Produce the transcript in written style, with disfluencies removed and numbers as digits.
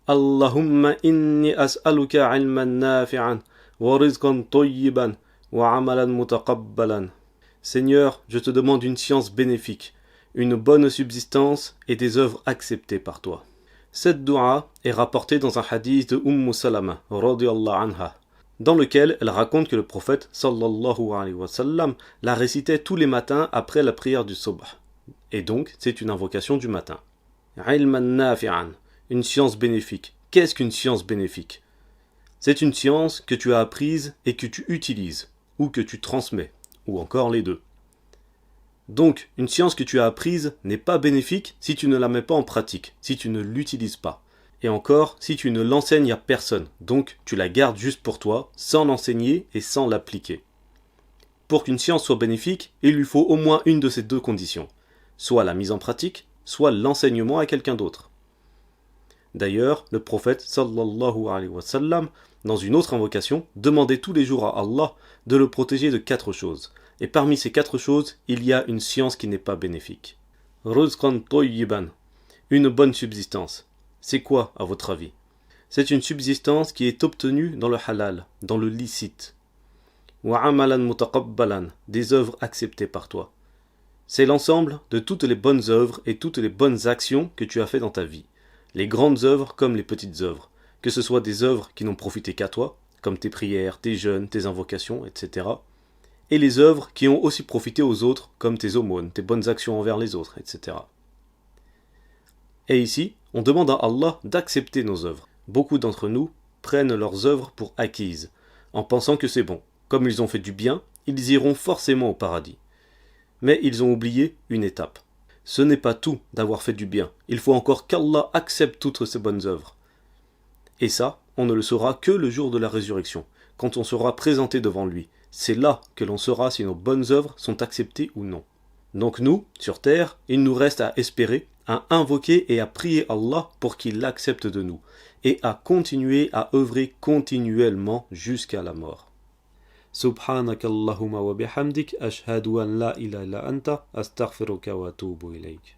Allahumma inni as'aluka ilman nafi'an wa rizqan tayyiban wa amalan mutaqabbalan. Seigneur, je te demande une science bénéfique, une bonne subsistance et des œuvres acceptées par toi. Cette dua est rapportée dans un hadith de Salama radiyallahu anha, dans lequel elle raconte que le prophète sallallahu alayhi wa sallam la récitait tous les matins après la prière du subh. Et donc, c'est une invocation du matin. Ilman nafi'an, une science bénéfique. Qu'est-ce qu'une science bénéfique? C'est une science que tu as apprise et que tu utilises, ou que tu transmets, ou encore les deux. Donc, une science que tu as apprise n'est pas bénéfique si tu ne la mets pas en pratique, si tu ne l'utilises pas. Et encore, si tu ne l'enseignes à personne, donc tu la gardes juste pour toi, sans l'enseigner et sans l'appliquer. Pour qu'une science soit bénéfique, il lui faut au moins une de ces deux conditions, soit la mise en pratique, soit l'enseignement à quelqu'un d'autre. D'ailleurs, le prophète sallallahu alayhi wa sallam, dans une autre invocation, demandait tous les jours à Allah de le protéger de 4 choses. Et parmi ces 4 choses, il y a une science qui n'est pas bénéfique. Rizqan tayyiban, une bonne subsistance. C'est quoi, à votre avis? C'est une subsistance qui est obtenue dans le halal, dans le licite. Wa amalan mutaqabbalan, des œuvres acceptées par toi. C'est l'ensemble de toutes les bonnes œuvres et toutes les bonnes actions que tu as fait dans ta vie. Les grandes œuvres comme les petites œuvres, que ce soit des œuvres qui n'ont profité qu'à toi, comme tes prières, tes jeûnes, tes invocations, etc. Et les œuvres qui ont aussi profité aux autres, comme tes aumônes, tes bonnes actions envers les autres, etc. Et ici, on demande à Allah d'accepter nos œuvres. Beaucoup d'entre nous prennent leurs œuvres pour acquises, en pensant que c'est bon. Comme ils ont fait du bien, ils iront forcément au paradis. Mais ils ont oublié une étape. Ce n'est pas tout d'avoir fait du bien. Il faut encore qu'Allah accepte toutes ces bonnes œuvres. Et ça, on ne le saura que le jour de la résurrection, quand on sera présenté devant lui. C'est là que l'on saura si nos bonnes œuvres sont acceptées ou non. Donc nous, sur terre, il nous reste à espérer, à invoquer et à prier Allah pour qu'il l'accepte de nous, et à continuer à œuvrer continuellement jusqu'à la mort. سبحانك اللهم وبحمدك أشهد أن لا إله إلا أنت أستغفرك وأتوب إليك